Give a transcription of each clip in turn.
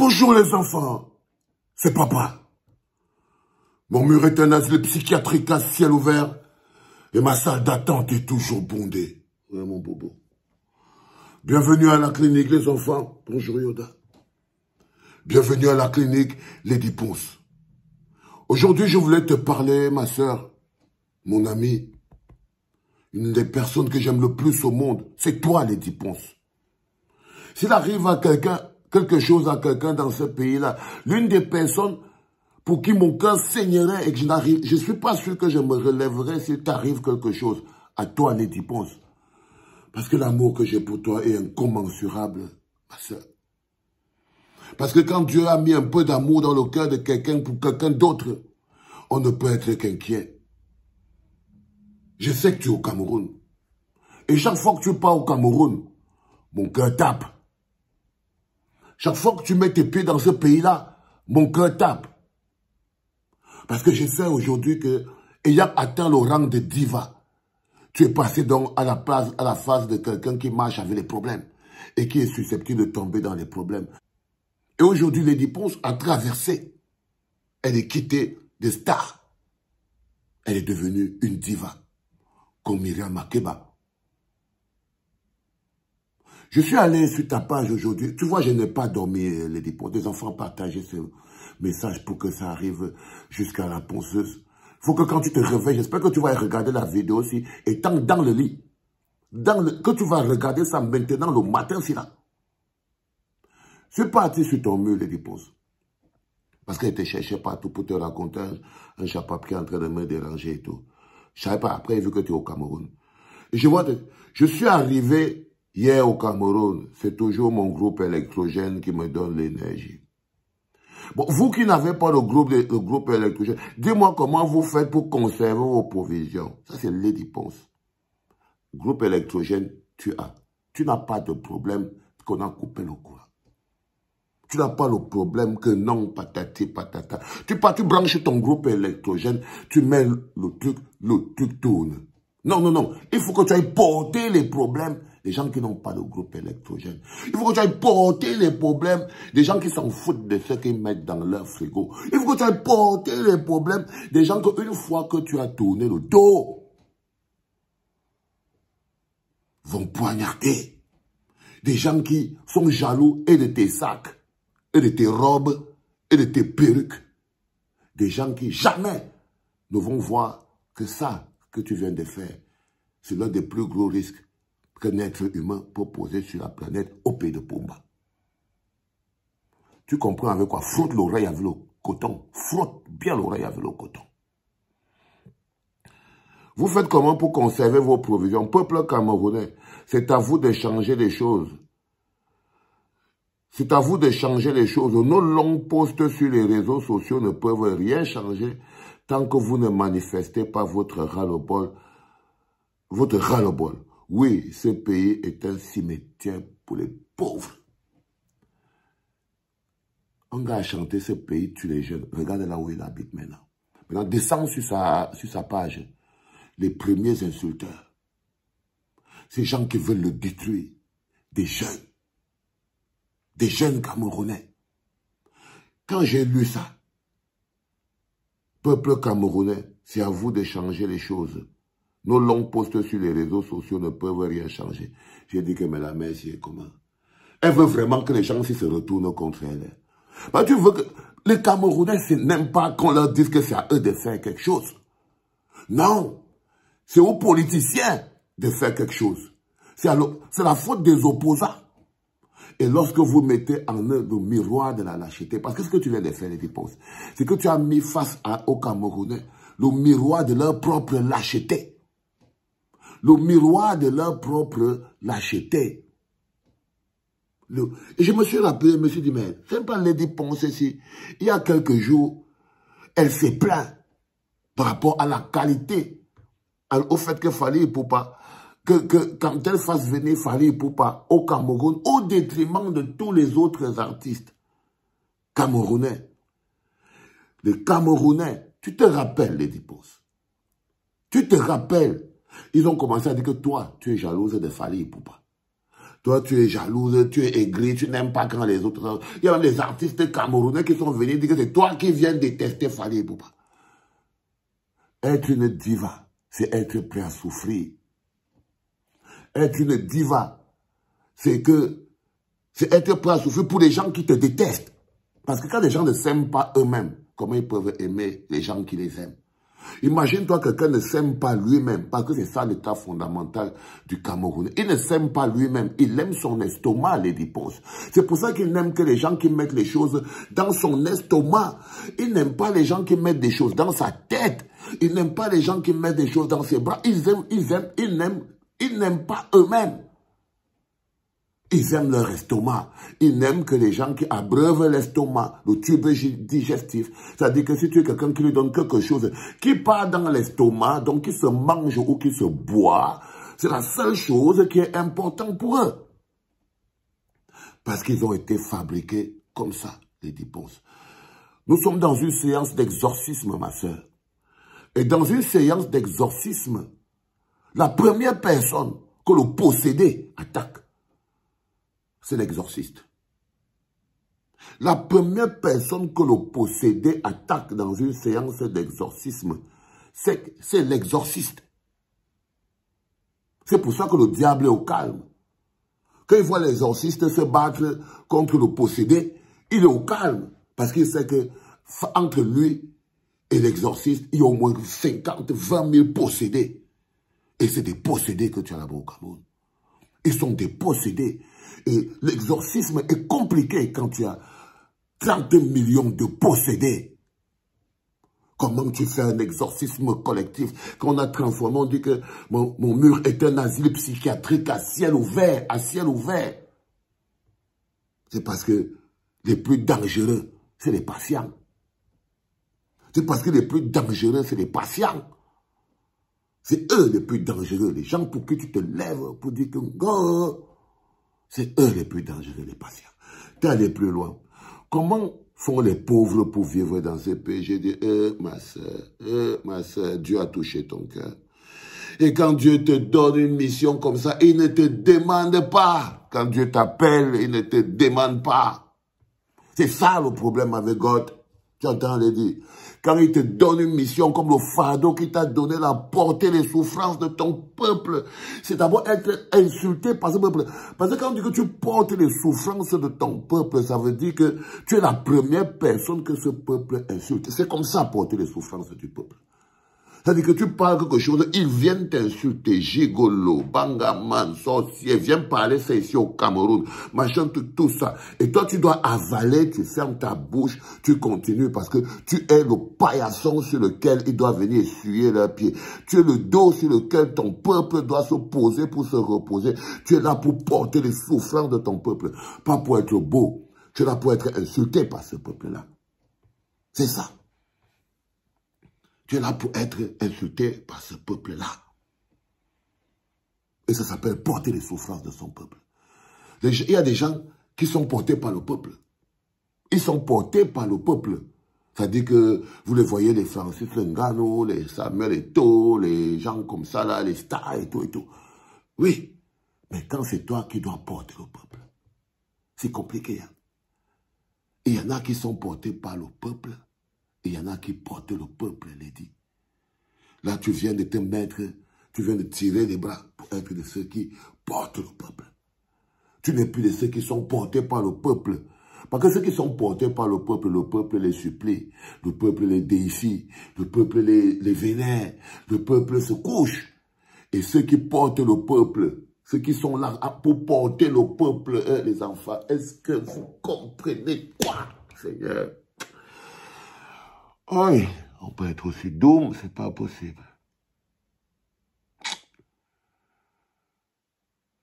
Bonjour les enfants, c'est papa. Mon mur est un asile psychiatrique à ciel ouvert et ma salle d'attente est toujours bondée. Ouais, mon bobo. Bienvenue à la clinique les enfants. Bonjour Yoda. Bienvenue à la clinique Lady Ponce. Aujourd'hui, je voulais te parler, ma soeur, mon amie, une des personnes que j'aime le plus au monde. C'est toi, Lady Ponce. S'il arrive à quelque chose à quelqu'un dans ce pays-là, l'une des personnes pour qui mon cœur saignerait et que je ne suis pas sûr que je me relèverai s'il t'arrive quelque chose, à toi, Lady Ponce. Parce que l'amour que j'ai pour toi est incommensurable, ma soeur. Parce que quand Dieu a mis un peu d'amour dans le cœur de quelqu'un pour quelqu'un d'autre, on ne peut être qu'inquiet. Je sais que tu es au Cameroun. Et chaque fois que tu pars au Cameroun, mon cœur tape. Chaque fois que tu mets tes pieds dans ce pays-là, mon cœur tape. Parce que je sais aujourd'hui que, ayant atteint le rang de diva, tu es passé donc à la phase de quelqu'un qui marche avec les problèmes et qui est susceptible de tomber dans les problèmes. Et aujourd'hui, Lady Ponce a traversé. Elle est quittée des stars. Elle est devenue une diva, comme Myriam Makeba. Je suis allé sur ta page aujourd'hui. Tu vois, je n'ai pas dormi, Lady Ponce. Des enfants partagent ce message pour que ça arrive jusqu'à la ponceuse. Il faut que quand tu te réveilles, j'espère que tu vas regarder la vidéo aussi, étant dans le lit. Que tu vas regarder ça maintenant le matin, si là. Je suis parti sur ton mur, Lady Ponce. Parce qu'elle te cherchait partout pour te raconter un chapeau qui est en train de me déranger et tout. Je ne savais pas, après, vu que tu es au Cameroun. Et je suis arrivé hier au Cameroun. C'est toujours mon groupe électrogène qui me donne l'énergie. Bon, vous qui n'avez pas le groupe électrogène, dis-moi comment vous faites pour conserver vos provisions. Ça, c'est Lady Ponce. Groupe électrogène, tu as. Tu n'as pas de problème qu'on a coupé le courant. Tu n'as pas le problème que non, patati, patata. Tu branches ton groupe électrogène, tu mets le truc tourne. Non, non, non. Il faut que tu ailles porter les problèmes des gens qui n'ont pas de groupe électrogène. Il faut que tu ailles porter les problèmes des gens qui s'en foutent de ce qu'ils mettent dans leur frigo. Il faut que tu ailles porter les problèmes des gens qu'une fois que tu as tourné le dos, vont poignarder. Des gens qui sont jaloux et de tes sacs, et de tes robes, et de tes perruques. Des gens qui jamais ne vont voir que ça que tu viens de faire, c'est l'un des plus gros risques qu'un être humain peut poser sur la planète au pays de Pumba. Tu comprends avec quoi? Frotte l'oreille avec le coton. Frotte bien l'oreille avec le coton. Vous faites comment pour conserver vos provisions? Peuple camerounais, c'est à vous de changer les choses. C'est à vous de changer les choses. Nos longs posts sur les réseaux sociaux ne peuvent rien changer tant que vous ne manifestez pas votre ras-le-bol. Votre ras-le-bol. Oui, ce pays est un cimetière pour les pauvres. Un gars a chanté ce pays tue les jeunes. Regardez là où il habite maintenant. Maintenant, descends sur sa page. Les premiers insulteurs. Ces gens qui veulent le détruire. Des jeunes. Des jeunes Camerounais. Quand j'ai lu ça, peuple camerounais, c'est à vous de changer les choses. Nos longs posts sur les réseaux sociaux ne peuvent rien changer. J'ai dit que mais la mère, c'est comment? Elle veut vraiment que les gens se retournent contre elle. Bah, tu veux que les Camerounais n'aiment pas qu'on leur dise que c'est à eux de faire quelque chose. Non, c'est aux politiciens de faire quelque chose. C'est la faute des opposants. Et lorsque vous mettez en eux le miroir de la lâcheté, parce que ce que tu viens de faire, Lady Ponce, c'est que tu as mis face aux Camerounais le miroir de leur propre lâcheté. Le miroir de leur propre lâcheté. Et je me suis rappelé, je me suis dit, mais c'est pas Lady Ponce ici. Il y a quelques jours, elle s'est plainte par rapport à la qualité, au fait que Fally Ipupa, quand elle fasse venir Fally Ipupa au Cameroun, au détriment de tous les autres artistes camerounais. Les Camerounais, tu te rappelles, Lady Ponce. Tu te rappelles, ils ont commencé à dire que toi, tu es jalouse de Fally Ipupa. Toi, tu es jalouse, tu es aigri, tu n'aimes pas quand les autres... Il y a même des artistes camerounais qui sont venus dire que c'est toi qui viens détester Fally Ipupa. Être une diva, c'est être prêt à souffrir. Être une diva, c'est être prêt à souffrir pour les gens qui te détestent. Parce que quand les gens ne s'aiment pas eux-mêmes, comment ils peuvent aimer les gens qui les aiment? Imagine-toi quelqu'un ne s'aime pas lui-même, parce que c'est ça l'état fondamental du Cameroun. Il ne s'aime pas lui-même, il aime son estomac, Lady Pose. C'est pour ça qu'il n'aime que les gens qui mettent les choses dans son estomac. Il n'aime pas les gens qui mettent des choses dans sa tête. Il n'aime pas les gens qui mettent des choses dans ses bras. Ils n'aiment pas eux-mêmes. Ils aiment leur estomac. Ils n'aiment que les gens qui abreuvent l'estomac, le tube digestif. C'est-à-dire que si tu es quelqu'un qui lui donne quelque chose qui part dans l'estomac, donc qui se mange ou qui se boit, c'est la seule chose qui est importante pour eux. Parce qu'ils ont été fabriqués comme ça, les diposes. Nous sommes dans une séance d'exorcisme, ma sœur. Et dans une séance d'exorcisme, la première personne que le possédé attaque, c'est l'exorciste. La première personne que le possédé attaque dans une séance d'exorcisme, c'est l'exorciste. C'est pour ça que le diable est au calme. Quand il voit l'exorciste se battre contre le possédé, il est au calme. Parce qu'il sait que entre lui et l'exorciste, il y a au moins 50, 20 000 possédés. Et c'est des possédés que tu as là-bas au Cameroun. Ils sont des possédés. Et l'exorcisme est compliqué quand tu as 30 millions de possédés. Comment tu fais un exorcisme collectif? Quand on a transformé, on dit que mon mur est un asile psychiatrique à ciel ouvert, C'est parce que les plus dangereux, c'est les patients. C'est parce que les plus dangereux, c'est les patients. C'est eux les plus dangereux. Les gens pour qui tu te lèves pour dire que... Oh, c'est eux les plus dangereux, les patients. Tu es allé plus loin. Comment font les pauvres pour vivre dans ce pays? J'ai dit, ma soeur, Dieu a touché ton cœur. Et quand Dieu te donne une mission comme ça, il ne te demande pas. Quand Dieu t'appelle, il ne te demande pas. C'est ça le problème avec God. Tu entends le dire. Quand il te donne une mission comme le fardeau qu'il t'a donné, la porter les souffrances de ton peuple, c'est d'abord être insulté par ce peuple. Parce que quand on dit que tu portes les souffrances de ton peuple, ça veut dire que tu es la première personne que ce peuple insulte. C'est comme ça, porter les souffrances du peuple. C'est-à-dire que tu parles quelque chose, ils viennent t'insulter, gigolo, bangaman, sorcier, viens parler, c'est ici au Cameroun, machin, tout ça. Et toi, tu dois avaler, tu fermes ta bouche, tu continues parce que tu es le paillasson sur lequel ils doivent venir essuyer leurs pieds. Tu es le dos sur lequel ton peuple doit se poser pour se reposer. Tu es là pour porter les souffrances de ton peuple, pas pour être beau. Tu es là pour être insulté par ce peuple-là. C'est ça. Tu es là pour être insulté par ce peuple-là. Et ça s'appelle porter les souffrances de son peuple. Il y a des gens qui sont portés par le peuple. Ils sont portés par le peuple. C'est-à-dire que vous les voyez, les Francis Ngannou, les Samuel Eto'o, les gens comme ça, là, les stars et tout et tout. Oui, mais quand c'est toi qui dois porter le peuple, c'est compliqué. Hein? Et il y en a qui sont portés par le peuple. Et il y en a qui portent le peuple, Lady. Là, tu viens de te mettre, tu viens de tirer les bras pour être de ceux qui portent le peuple. Tu n'es plus de ceux qui sont portés par le peuple. Parce que ceux qui sont portés par le peuple les supplie, le peuple les déifie, le peuple les vénère, le peuple se couche. Et ceux qui portent le peuple, ceux qui sont là pour porter le peuple, les enfants, est-ce que vous comprenez quoi, Seigneur? Oui, on peut être aussi doux, c'est pas possible.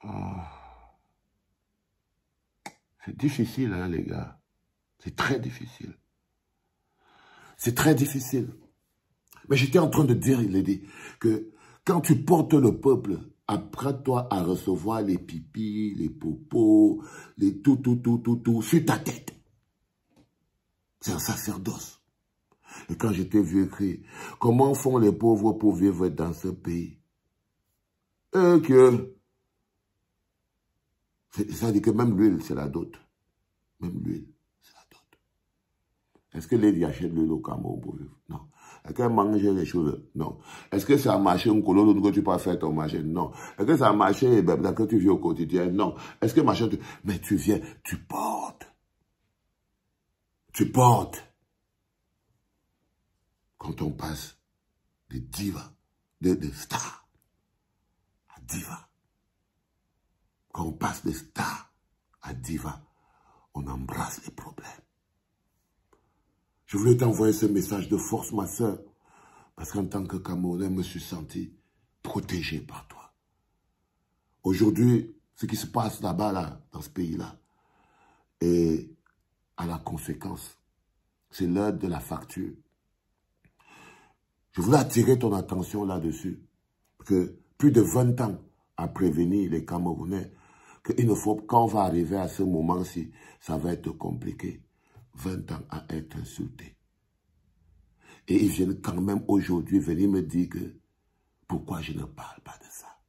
Oh. C'est difficile, hein, les gars. C'est très difficile. C'est très difficile. Mais j'étais en train de dire, il a dit, que quand tu portes le peuple, apprends-toi à recevoir les pipis, les popos, les tout, sur ta tête. C'est un sacerdoce. Et quand j'étais vieux, écrit, comment font les pauvres pour vivre dans ce pays? Et que Ça dit que même l'huile, c'est la dot. Même l'huile, c'est la dot. Est-ce que les achètent l'huile au Cameroun pour vivre? Non. Est-ce qu'elle mange les choses? Non. Est-ce que ça a marché un colon que tu peux faire ton marché? Non. Est-ce que ça a marché que tu vis au quotidien? Non. Est-ce que machin, mais tu viens, tu portes. Tu portes. Quand on passe de diva, de star à diva. Quand on passe de star à diva, on embrasse les problèmes. Je voulais t'envoyer ce message de force, ma soeur, parce qu'en tant que Camerounais, je me suis senti protégé par toi. Aujourd'hui, ce qui se passe là-bas, là, dans ce pays-là, est à la conséquence. C'est l'heure de la facture. Je voulais attirer ton attention là-dessus, que plus de 20 ans à prévenir les Camerounais, qu'il ne faut, quand on va arriver à ce moment-ci, ça va être compliqué. 20 ans à être insulté. Et ils viennent quand même aujourd'hui venir me dire que pourquoi je ne parle pas de ça.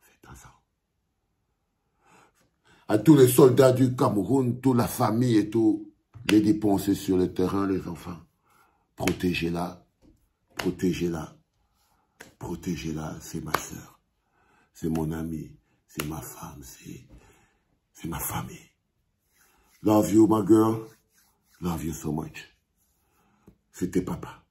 C'est ça. À tous les soldats du Cameroun, toute la famille et tout, les dépenser sur le terrain, les enfants. Protégez-la, protégez-la, protégez-la, c'est ma soeur, c'est mon ami, c'est ma femme, c'est ma famille. Love you, my girl. Love you so much. C'était papa.